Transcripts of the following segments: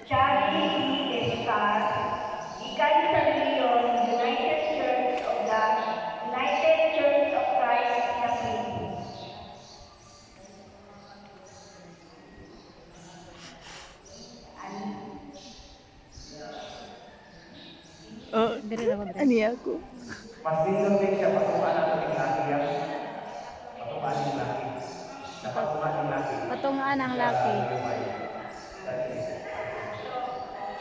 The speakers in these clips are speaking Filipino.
Charlie E. Escar, gikan sa reliyon United Church of Christ the Philippines. Oh, ani ako. Mas lindot din siya patukan ang ating laki yan. Patukan ng laki. Napatukan ng laki. Patungaan ang laki.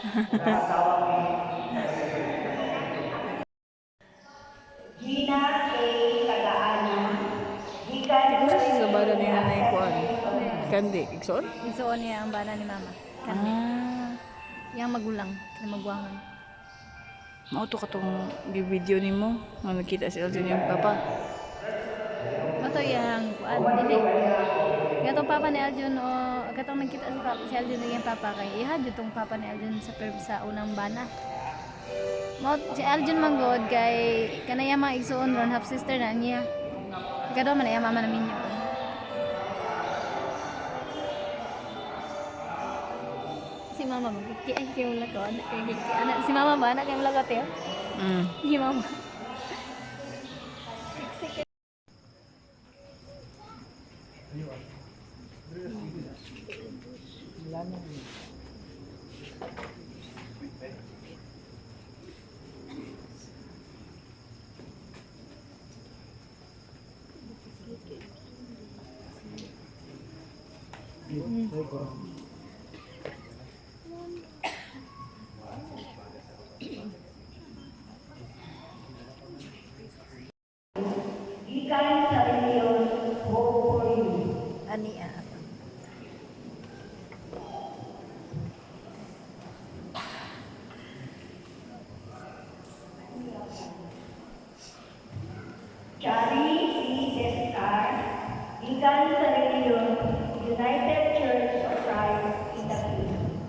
Nakasawang ni Gina A. Tagaana, gikan sa Sa bala ni reliyon nanay ko ano? Kandi, ikson? Isuon niya ang bana ni mama. Yang magulang, na magwangan. Mauto ka tong video ni mo. Nga nakita si Elton yung papa. Mato yang kuan dili. Gatong papa ni Aljun o gatong nagkita si Aljun yung papa kay iha ditong papa ni Aljun sa unang bana. Mo si Aljun manggod kay kanaya mga igsuon ron half sister na niya. Gado man ay mama namin niya. Si mama magkiki ay kay wala ko anak kay kiki anak si mama ba anak kay wala ko tiyo. Si mama. gikan sa reliyon Hope for You. Ani Charlie E. Escar, gikan sa reliyon United Church of Christ the Philippines.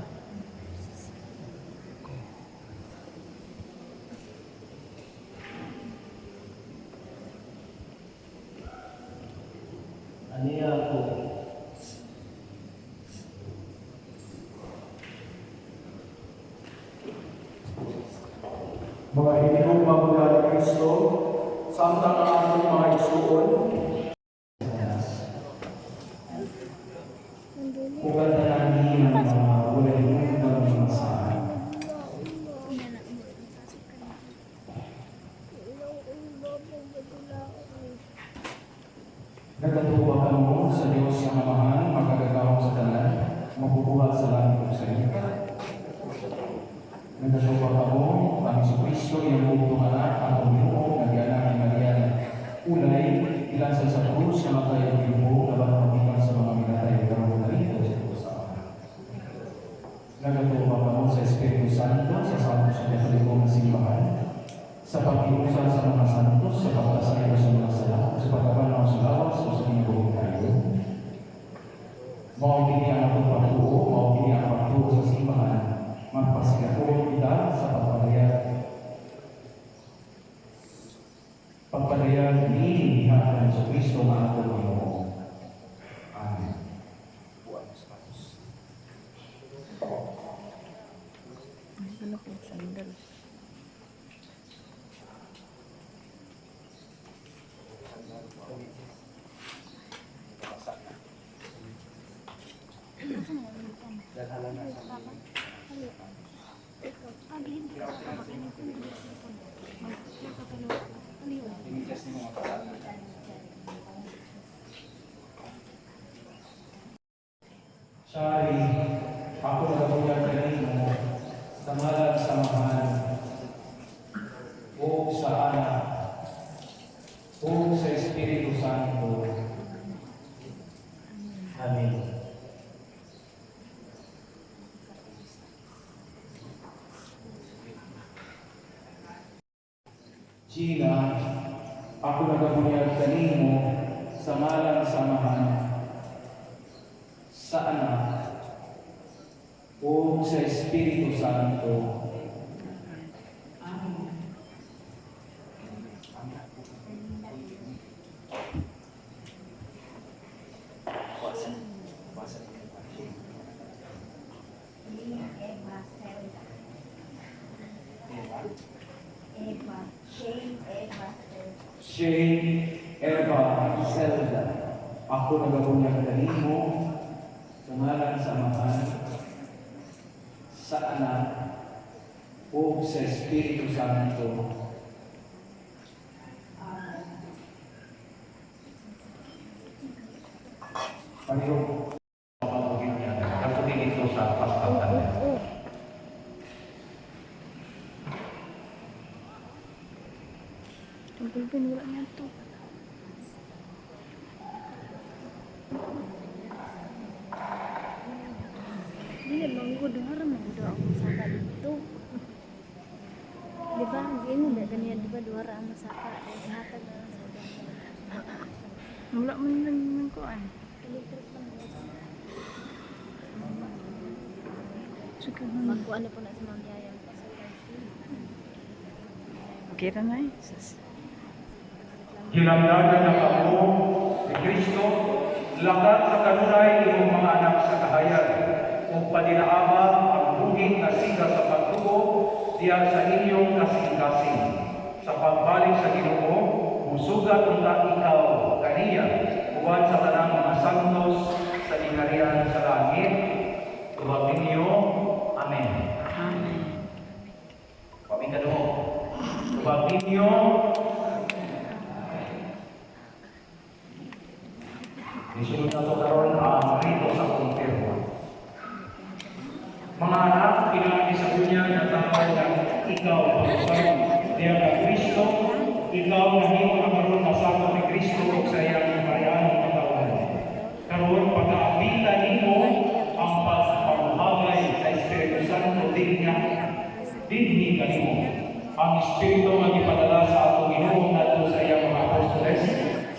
Aniya ko. Mga hinihong mabulan ni Kristo, samtang ang ating mga isuon, ugat na namin ang mga bulan-bulan ng mga saan. Nagkatuwa ka mo sa Diyos na mamahan, magagagawang sa tanan, mabubuhat sa langit o sa iyo. Nagkatuwa ka mo, ang Kristo yung bugtong anak, ang Panginoon, nagyanak ni Maria. Ulay, ilan sa krus na matay ang mo, laban magitan sa mga minatay, karong narito sa Diyos sa akin. Nagkatuwa ka mo sa Espiritu Santo, sa santos na katalikong simbahan, sa pag-iusan sa mga santos, sa pagkasaya sa mga sala, sa pagkabanaw sa lawas, o sa mga buong tayo. Mawagini ang atong pagtuo, mawagini ang pagtuo sa simbahan, magpasigatuon kita sa pagpadayag ni Hihatan sa Kristo na ato Panginoon. Amen. Buwan sa patos. Ano po, sandal. Shari, ako nagawag kanino sa malang samahan o sa anak o sa Espiritu Santo. Amen. Gina, ako nagabunyag kanino sa malang samahan sa anak o sa Espiritu Santo. Shane Eva Zelda. Ako nagabunyag kanimo sa ngalan sa Ama, sa Anak, o sa Espiritu Santo. Panginoon, pamagin niya. Kapagin ito sa paspatan niya. Ang pulpin, wala niya to. Hindi na mangudar ako masaka dito. Diba? Hindi mo ba ganyan, diba? Duwara ang masaka. Hatag na lang sa dito. Wala man lang yung kuan. Electric lang guys. Sige Magkuhan na po na sa mga biyayang. Okay ra na eh. Sus. Hinamdagan ng ako ni Kristo, lakat sa kanunay imong mga anak sa kahayag, ug panilaaba ang bugit na siga sa pagtuo diya sa inyong kasing-kasing. Sa pagbalik sa Ginoo, musugat unta ikaw kaniya, uwan sa tanang mga santos sa dinarian sa langit. Tuwagin niyo, Amen. Amen. Kami kaduho. Tuwagin niyo, isunod na ito karoon ang rito sa kumpirma. Mga anak, pinagi sa kunya na tao na ikaw pag-usap diya ka Kristo, ikaw na hindi mo nakaroon nasama ni Kristo o sa iyang karayaan ng katawan. Karoon, pagkaabita nimo ang pagpapahagay sa Espiritu Santo dinhi kanimo. Ang Espiritu nga ipadala sa atong Ginoo ngadto sa iyang mga apostoles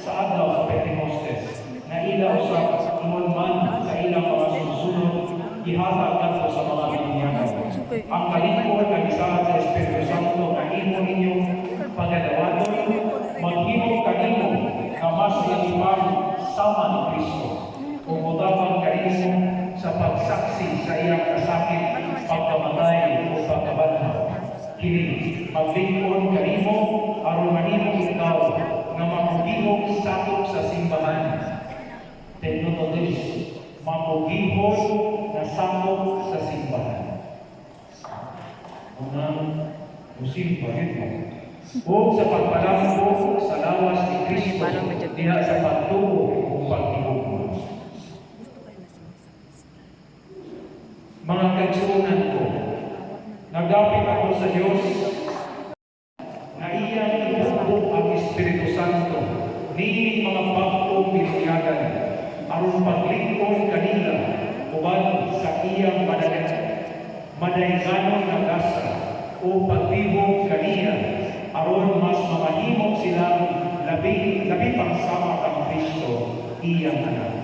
sa adlaw sa Pentecostes, na ilaw sa imon man sa ilang mga susunod, ihatag kadto sa mga binyagan. Ang kalingkod nga gisaad sa Espiritu Santo nga imo ninyong pagadawaton, maghimo kanimo nga mas laliman sama ni Kristo. Kung utapan kanimo sa pagsaksi sa iyang kasakit, pagkamatay o pagkabanhaw. Kini maglingkod kanimo aron manimo ikaw nga mamugihon sakop sa simbahan. Tenotodes, mamugihon na sakop sa simbahan. Unang musimba ito. O sa pagpalambo sa lawas ni Kristo diha sa pagtuo o pagtihugma. Mga kaigsuunan ko, nagdapit ako sa Diyos na iyang ibubuo ang Espiritu Santo nining mga bagong binunyagan aron paglingkod kanila uban sa iyang madayganon na gasa o pagbibog kaniya aron mas mamahimok silang labi pang sama kang Kristo iyang anak.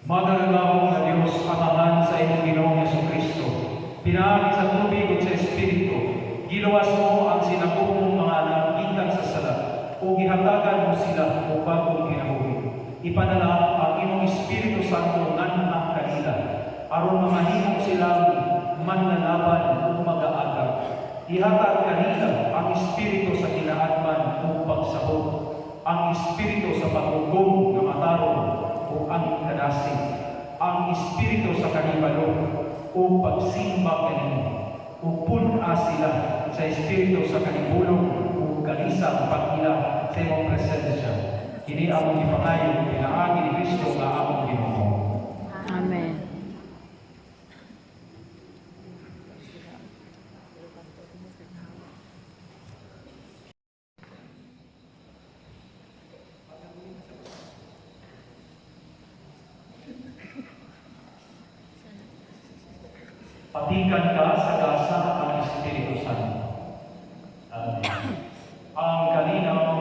Magalangahon na Diyos Amahan sa imong Ginoong Jesucristo, pinaagi sa tubig at sa Espiritu, giluwas mo ang sinakupong mga anak gikan sa sala, o gihatagan mo sila o bagong kinabuhi. Ipadala ang imong Espiritu Santo nganang kanila, aron mamahimok silang manlalaban o mag-aagap. Ihatag kanila ang Espiritu sa kinaatman o pagsabot, ang Espiritu sa paghukom ng matarong o ang kadasig, ang Espiritu sa kanibalo o pagsimba kanino, o puna sila sa Espiritu sa kanibulong o kalisang pag-ila sa imong presensya. Kini among ipangayo, pinaagi ni Kristo nga among Ginoo. Amen. Patikan ka sa gasa ang Espiritu Santo. Amen. Ang kalinaw